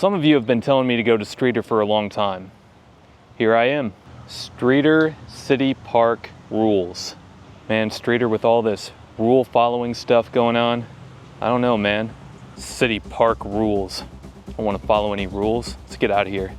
Some of you have been telling me to go to Streator for a long time. Here I am. Streator City Park rules. Man, Streator with all this rule following stuff going on. I don't know, man. City Park rules. I don't want to follow any rules. Let's get out of here.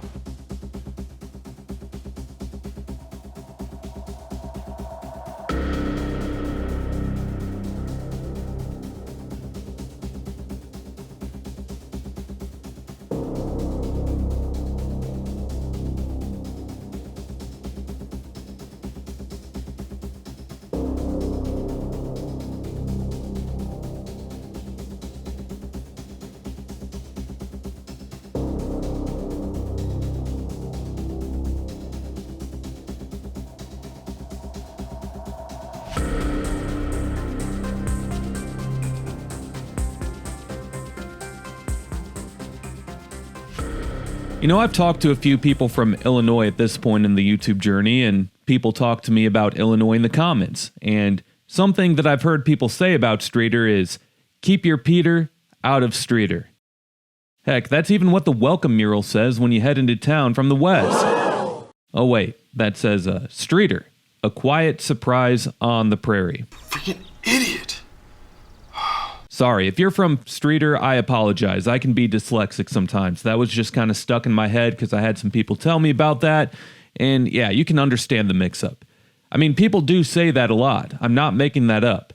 You know, I've talked to a few people from Illinois at this point in the YouTube journey, and people talk to me about Illinois in the comments. And something that I've heard people say about Streator is, keep your Peter out of Streator. Heck, that's even what the welcome mural says when you head into town from the west. Oh wait, that says Streator, a quiet surprise on the prairie. Freaking idiot! Sorry, if you're from Streator, I apologize. I can be dyslexic sometimes. That was just kind of stuck in my head because I had some people tell me about that. And yeah, you can understand the mix-up. I mean, people do say that a lot. I'm not making that up.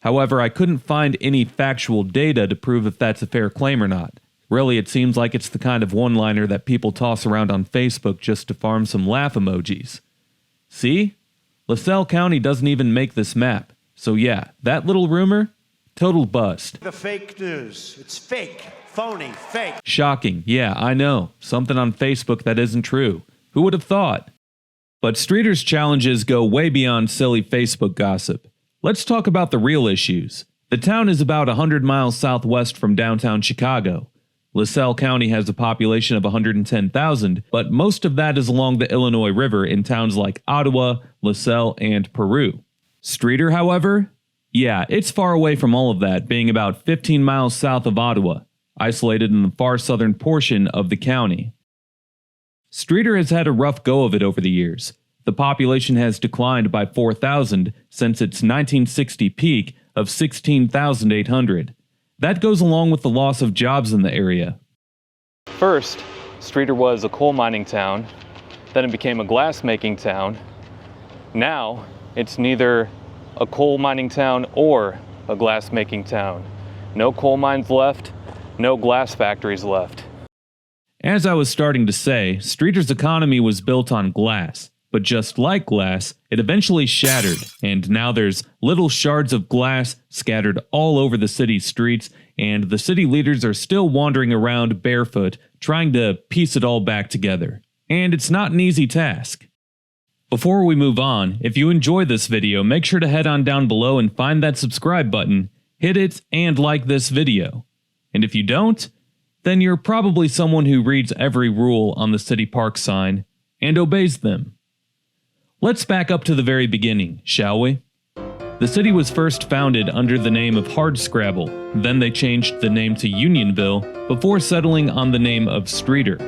However, I couldn't find any factual data to prove if that's a fair claim or not. Really, it seems like it's the kind of one-liner that people toss around on Facebook just to farm some laugh emojis. See? LaSalle County doesn't even make this map. So yeah, that little rumor? Total bust. The fake news. It's fake. Phony. Fake. Shocking. Yeah, I know. Something on Facebook that isn't true. Who would have thought? But Streator's challenges go way beyond silly Facebook gossip. Let's talk about the real issues. The town is about 100 miles southwest from downtown Chicago. LaSalle County has a population of 110,000, but most of that is along the Illinois River in towns like Ottawa, LaSalle, and Peru. Streator, however? Yeah, it's far away from all of that, being about 15 miles south of Ottawa, isolated in the far southern portion of the county. Streator has had a rough go of it over the years. The population has declined by 4,000 since its 1960 peak of 16,800. That goes along with the loss of jobs in the area. First, Streator was a coal mining town, then it became a glass making town. Now, it's neither a coal mining town or a glass making town. No coal mines left, no glass factories left. As I was starting to say, Streator's economy was built on glass, but just like glass, it eventually shattered, and now there's little shards of glass scattered all over the city's streets, and the city leaders are still wandering around barefoot, trying to piece it all back together. And it's not an easy task. Before we move on, if you enjoyed this video, make sure to head on down below and find that subscribe button, hit it, and like this video. And if you don't, then you're probably someone who reads every rule on the city park sign and obeys them. Let's back up to the very beginning, shall we? The city was first founded under the name of Hardscrabble, then they changed the name to Unionville before settling on the name of Streator.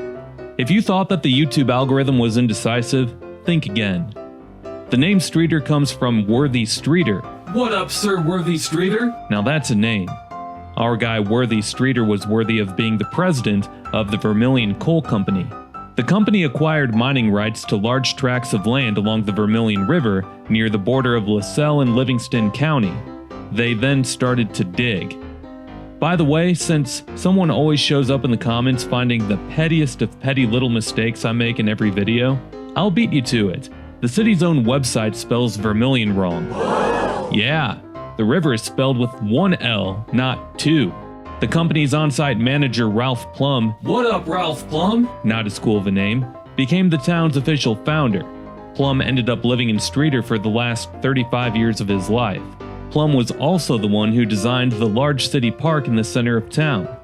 If you thought that the YouTube algorithm was indecisive, think again. The name Streator comes from Worthy Streator. What up, Sir Worthy Streator? Now that's a name. Our guy Worthy Streator was worthy of being the president of the Vermilion Coal Company. The company acquired mining rights to large tracts of land along the Vermilion River near the border of LaSalle and Livingston County. They then started to dig. By the way, since someone always shows up in the comments finding the pettiest of petty little mistakes I make in every video, I'll beat you to it. The city's own website spells Vermilion wrong. Yeah, the river is spelled with one L, not two. The company's on-site manager Ralph Plum, what up Ralph Plum? Not as cool of a name, became the town's official founder. Plum ended up living in Streator for the last 35 years of his life. Plum was also the one who designed the large city park in the center of town.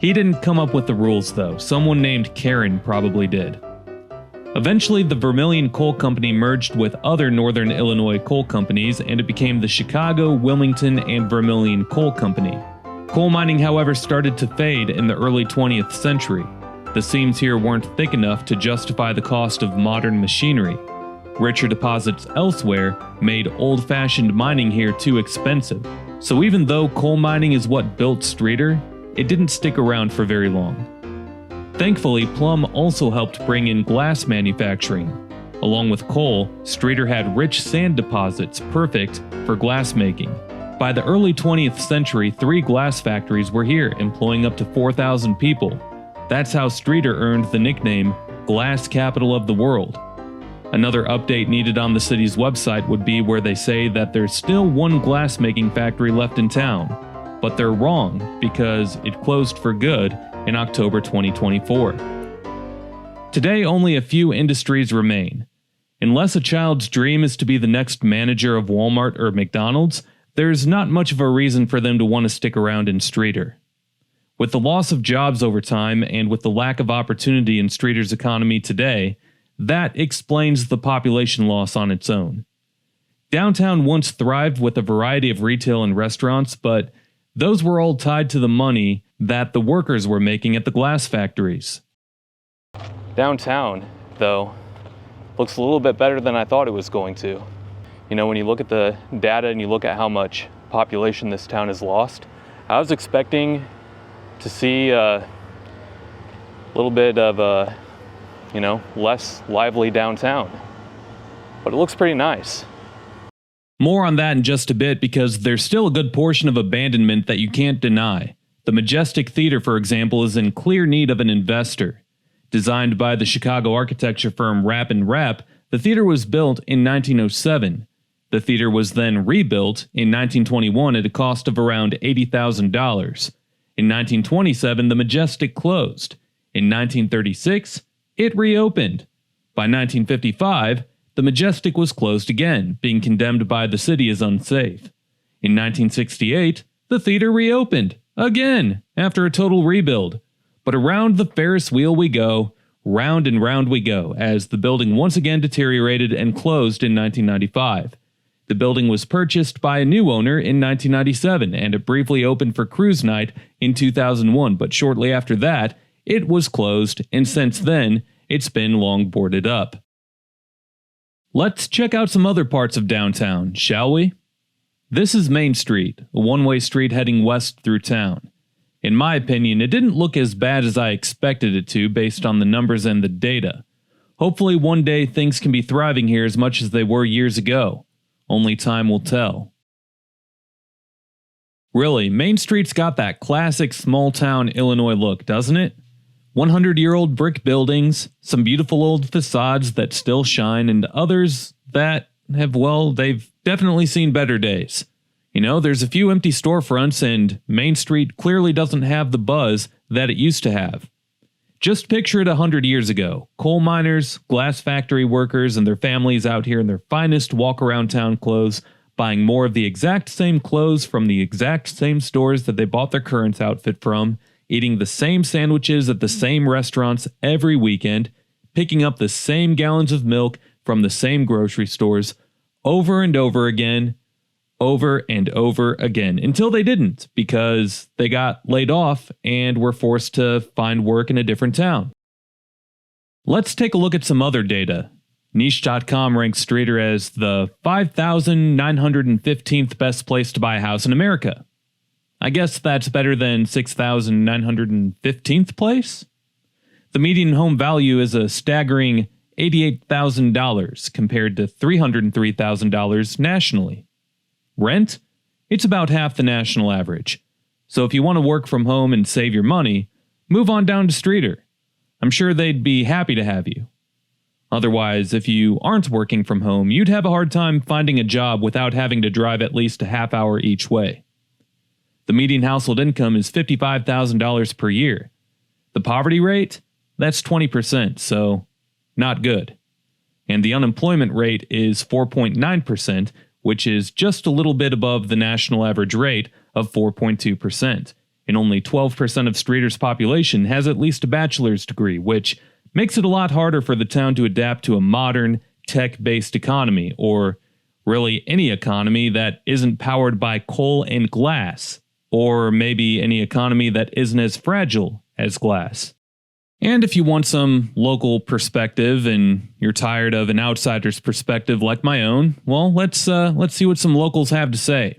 He didn't come up with the rules though, someone named Karen probably did. Eventually, the Vermilion Coal Company merged with other northern Illinois coal companies and it became the Chicago, Wilmington, and Vermilion Coal Company. Coal mining, however, started to fade in the early 20th century. The seams here weren't thick enough to justify the cost of modern machinery. Richer deposits elsewhere made old-fashioned mining here too expensive. So even though coal mining is what built Streator, it didn't stick around for very long. Thankfully, Plum also helped bring in glass manufacturing. Along with coal, Streator had rich sand deposits perfect for glass making. By the early 20th century, 3 glass factories were here, employing up to 4,000 people. That's how Streator earned the nickname Glass Capital of the World. Another update needed on the city's website would be where they say that there's still 1 glass-making factory left in town, but they're wrong because it closed for good in October 2024. Today, only a few industries remain. Unless a child's dream is to be the next manager of Walmart or McDonald's, there's not much of a reason for them to want to stick around in Streator. With the loss of jobs over time and with the lack of opportunity in Streator's economy today, that explains the population loss on its own. Downtown once thrived with a variety of retail and restaurants, but those were all tied to the money that the workers were making at the glass factories. Downtown, though, looks a little bit better than I thought it was going to. You know, when you look at the data and you look at how much population this town has lost, I was expecting to see a little bit of a less lively downtown. But it looks pretty nice. More on that in just a bit because there's still a good portion of abandonment that you can't deny. The Majestic Theater, for example, is in clear need of an investor. Designed by the Chicago architecture firm Rapp & Rapp, the theater was built in 1907. The theater was then rebuilt in 1921 at a cost of around $80,000. In 1927, the Majestic closed. In 1936, it reopened. By 1955, the Majestic was closed again, being condemned by the city as unsafe. In 1968, the theater reopened, again, after a total rebuild. But around the Ferris wheel we go, round and round we go, as the building once again deteriorated and closed in 1995. The building was purchased by a new owner in 1997, and it briefly opened for cruise night in 2001, but shortly after that, it was closed, and since then, it's been long boarded up. Let's check out some other parts of downtown, shall we? This is Main Street, a one-way street heading west through town. In my opinion, it didn't look as bad as I expected it to based on the numbers and the data. Hopefully one day things can be thriving here as much as they were years ago. Only time will tell. Really, Main Street's got that classic small-town Illinois look, doesn't it? 100-year-old brick buildings, some beautiful old facades that still shine, and others that have, well, they've definitely seen better days. You know, there's a few empty storefronts, and Main Street clearly doesn't have the buzz that it used to have. Just picture it 100 years ago. Coal miners, glass factory workers, and their families out here in their finest walk-around-town clothes, buying more of the exact same clothes from the exact same stores that they bought their current outfit from, eating the same sandwiches at the same restaurants every weekend, picking up the same gallons of milk from the same grocery stores, over and over again, until they didn't, because they got laid off and were forced to find work in a different town. Let's take a look at some other data. Niche.com ranks Streator as the 5,915th best place to buy a house in America. I guess that's better than 6,915th place? The median home value is a staggering $88,000 compared to $303,000 nationally. Rent? It's about half the national average. So if you want to work from home and save your money, move on down to Streator. I'm sure they'd be happy to have you. Otherwise, if you aren't working from home, you'd have a hard time finding a job without having to drive at least a half hour each way. The median household income is $55,000 per year. The poverty rate? That's 20%, so not good. And the unemployment rate is 4.9%, which is just a little bit above the national average rate of 4.2%. And only 12% of Streator's population has at least a bachelor's degree, which makes it a lot harder for the town to adapt to a modern, tech-based economy, or really any economy that isn't powered by coal and glass, or maybe any economy that isn't as fragile as glass. And if you want some local perspective and you're tired of an outsider's perspective like my own, well, let's see what some locals have to say.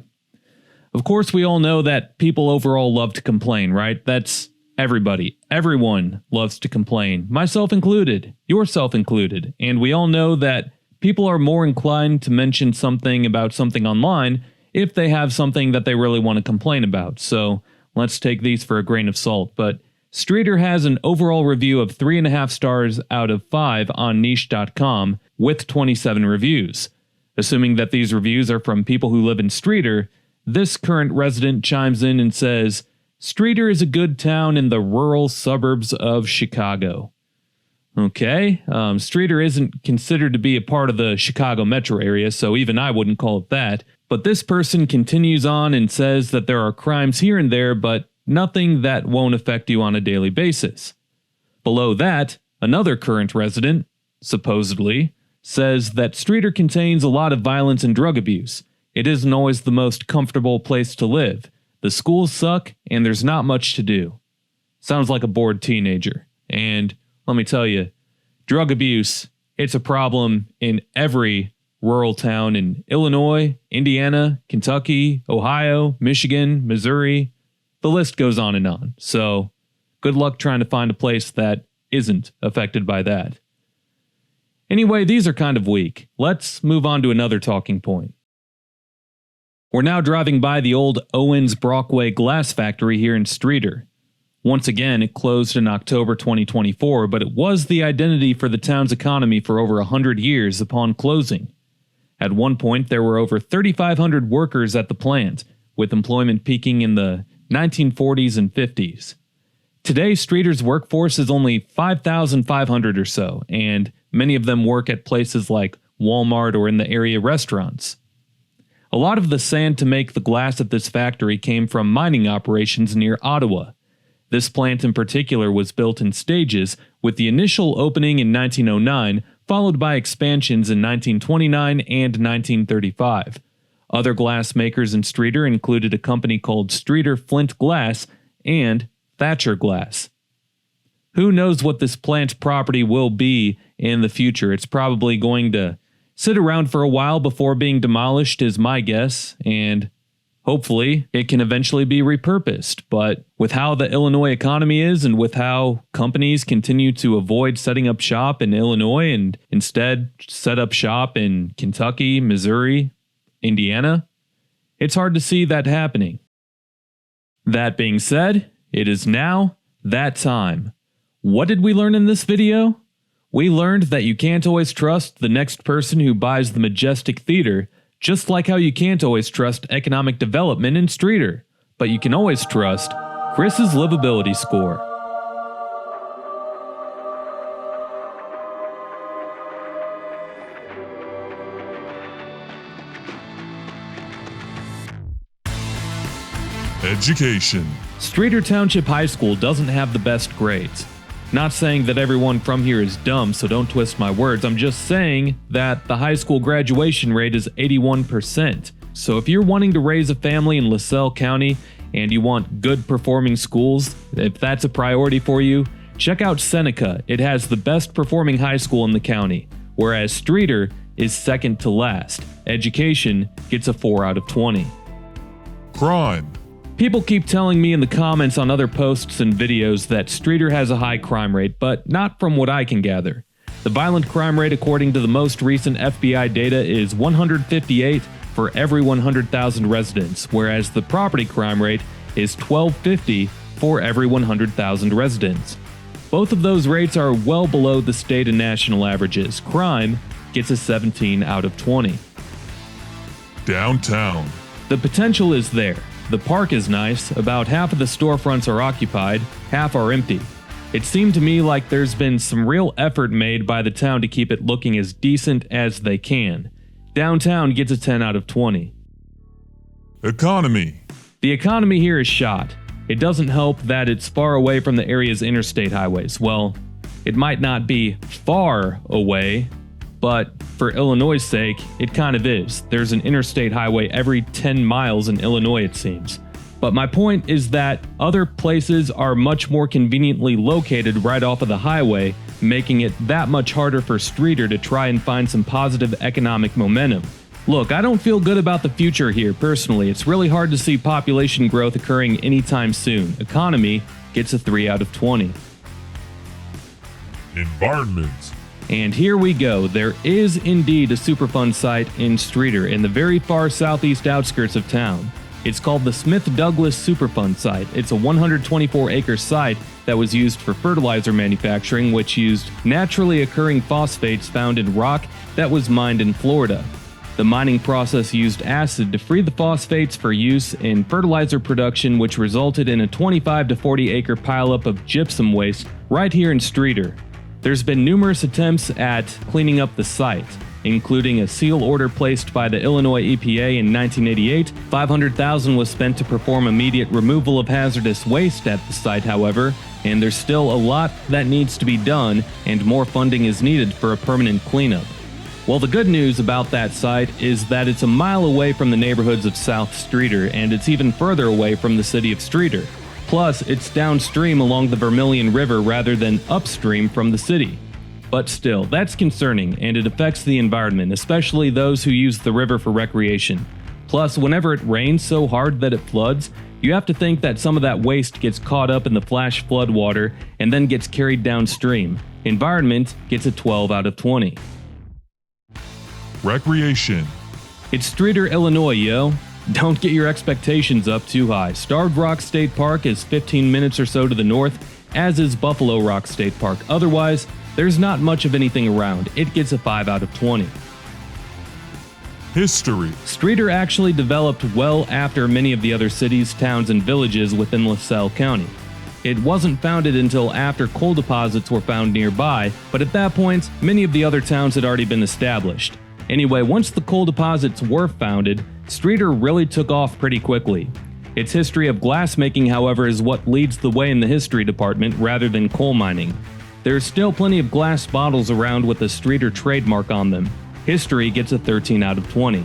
Of course, we all know that people overall love to complain, right? That's everybody. Everyone loves to complain, myself included, yourself included. And we all know that people are more inclined to mention something about something online if they have something that they really want to complain about. So let's take these for a grain of salt. But Streator has an overall review of 3.5 stars out of 5 on niche.com with 27 reviews. Assuming that these reviews are from people who live in Streator, this current resident chimes in and says, Streator is a good town in the rural suburbs of Chicago. Okay, Streator isn't considered to be a part of the Chicago metro area, so even I wouldn't call it that. But this person continues on and says that there are crimes here and there, but nothing that won't affect you on a daily basis. Below that, another current resident, supposedly, says that Streator contains a lot of violence and drug abuse. It isn't always the most comfortable place to live. The schools suck, and there's not much to do. Sounds like a bored teenager. And let me tell you, drug abuse, it's a problem in every rural town in Illinois, Indiana, Kentucky, Ohio, Michigan, Missouri. The list goes on and on. So good luck trying to find a place that isn't affected by that. Anyway, these are kind of weak. Let's move on to another talking point. We're now driving by the old Owens-Brockway glass factory here in Streator. Once again, it closed in October 2024, but it was the identity for the town's economy for over 100 years upon closing. At one point, there were over 3,500 workers at the plant, with employment peaking in the 1940s and 50s. Today, Streator's workforce is only 5,500 or so, and many of them work at places like Walmart or in the area restaurants. A lot of the sand to make the glass at this factory came from mining operations near Ottawa. This plant in particular was built in stages, with the initial opening in 1909, followed by expansions in 1929 and 1935. Other glass makers in Streator included a company called Streator Flint Glass and Thatcher Glass. Who knows what this plant property will be in the future? It's probably going to sit around for a while before being demolished is my guess, and hopefully it can eventually be repurposed. But with how the Illinois economy is and with how companies continue to avoid setting up shop in Illinois and instead set up shop in Kentucky, Missouri, Indiana, it's hard to see that happening. That being said, it is now that time. What did we learn in this video? We learned that you can't always trust the next person who buys the Majestic Theater, just like how you can't always trust economic development in Streator, but you can always trust Chris's livability score. Education. Streator Township High School doesn't have the best grades. Not saying that everyone from here is dumb, so don't twist my words. I'm just saying that the high school graduation rate is 81%. So if you're wanting to raise a family in LaSalle County and you want good performing schools, if that's a priority for you, check out Seneca. It has the best performing high school in the county, whereas Streator is second to last. Education gets a 4 out of 20. Crime. People keep telling me in the comments on other posts and videos that Streator has a high crime rate, but not from what I can gather. The violent crime rate according to the most recent FBI data is 158 for every 100,000 residents, whereas the property crime rate is 1250 for every 100,000 residents. Both of those rates are well below the state and national averages. Crime gets a 17 out of 20. Downtown. The potential is there. The park is nice, about half of the storefronts are occupied, half are empty. It seemed to me like there's been some real effort made by the town to keep it looking as decent as they can. Downtown gets a 10 out of 20. Economy. The economy here is shot. It doesn't help that it's far away from the area's interstate highways. Well, it might not be far away, but for Illinois' sake, it kind of is. There's an interstate highway every 10 miles in Illinois, it seems. But my point is that other places are much more conveniently located right off of the highway, making it that much harder for Streator to try and find some positive economic momentum. Look, I don't feel good about the future here personally. It's really hard to see population growth occurring anytime soon. Economy gets a 3 out of 20. Environment. And here we go. There is indeed a Superfund site in Streator in the very far southeast outskirts of town. It's called the Smith Douglas Superfund site. It's a 124-acre site that was used for fertilizer manufacturing, which used naturally occurring phosphates found in rock that was mined in Florida. The mining process used acid to free the phosphates for use in fertilizer production, which resulted in a 25 to 40 acre pileup of gypsum waste right here in Streator. There's been numerous attempts at cleaning up the site, including a seal order placed by the Illinois EPA in 1988. $500,000 was spent to perform immediate removal of hazardous waste at the site, however, and there's still a lot that needs to be done, and more funding is needed for a permanent cleanup. Well, the good news about that site is that it's a mile away from the neighborhoods of South Streator, and it's even further away from the city of Streator. Plus, it's downstream along the Vermilion River rather than upstream from the city. But still, that's concerning, and it affects the environment, especially those who use the river for recreation. Plus, whenever it rains so hard that it floods, you have to think that some of that waste gets caught up in the flash flood water and then gets carried downstream. Environment gets a 12 out of 20. Recreation. It's Streator, Illinois, yo. Don't get your expectations up too high. Starved Rock State Park is 15 minutes or so to the north, as is Buffalo Rock State Park. Otherwise, there's not much of anything around. It gets a 5 out of 20. History. Streator actually developed well after many of the other cities, towns, and villages within LaSalle County. It wasn't founded until after coal deposits were found nearby, but at that point, many of the other towns had already been established. Anyway, once the coal deposits were founded, Streator really took off pretty quickly. Its history of glassmaking, however, is what leads the way in the history department rather than coal mining. There's still plenty of glass bottles around with the Streator trademark on them. History gets a 13 out of 20.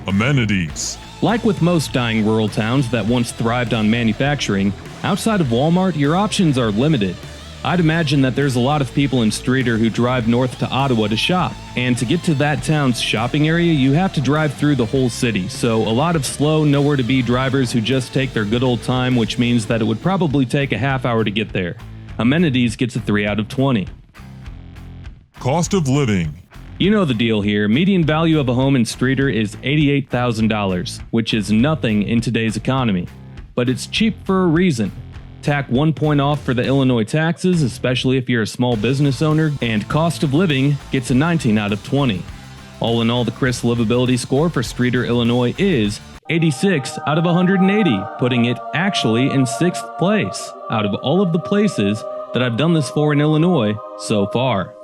Amenities. Like with most dying rural towns that once thrived on manufacturing, outside of Walmart, your options are limited. I'd imagine that there's a lot of people in Streator who drive north to Ottawa to shop, and to get to that town's shopping area, you have to drive through the whole city, so a lot of slow, nowhere-to-be drivers who just take their good old time, which means that it would probably take a half hour to get there. Amenities gets a 3 out of 20. Cost of living. You know the deal here. Median value of a home in Streator is $88,000, which is nothing in today's economy. But it's cheap for a reason. Tack 1 point off for the Illinois taxes, especially if you're a small business owner, and cost of living gets a 19 out of 20. All in all, the Chris Livability score for Streator, Illinois is 86 out of 180, putting it actually in 6th place out of all of the places that I've done this for in Illinois so far.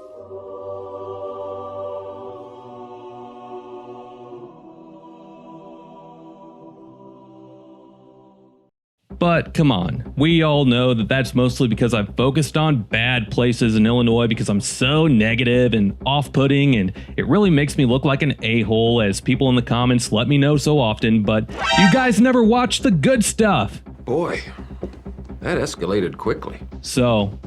But come on, we all know that that's mostly because I've focused on bad places in Illinois because I'm so negative and off-putting, and it really makes me look like an a-hole, as people in the comments let me know so often, but you guys never watch the good stuff. Boy, that escalated quickly. So,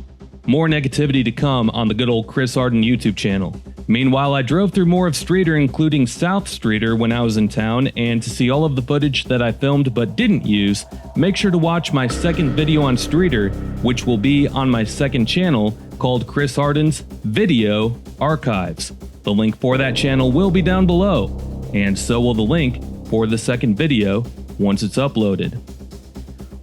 more negativity to come on the good old Chris Harden YouTube channel. Meanwhile, I drove through more of Streator, including South Streator, when I was in town, and to see all of the footage that I filmed but didn't use, make sure to watch my second video on Streator, which will be on my second channel called Chris Harden's Video Archives. The link for that channel will be down below, and so will the link for the second video once it's uploaded.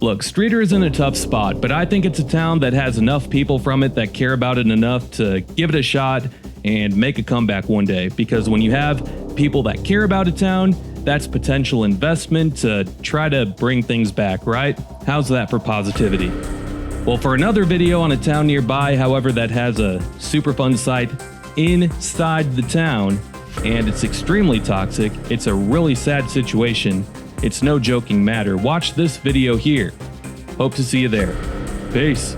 Look, Streator is in a tough spot, but I think it's a town that has enough people from it that care about it enough to give it a shot and make a comeback one day, because when you have people that care about a town, that's potential investment to try to bring things back, right? How's that for positivity? Well, for another video on a town nearby, however, that has a Superfund site inside the town, and it's extremely toxic, it's a really sad situation, it's no joking matter. Watch this video here. Hope to see you there. Peace.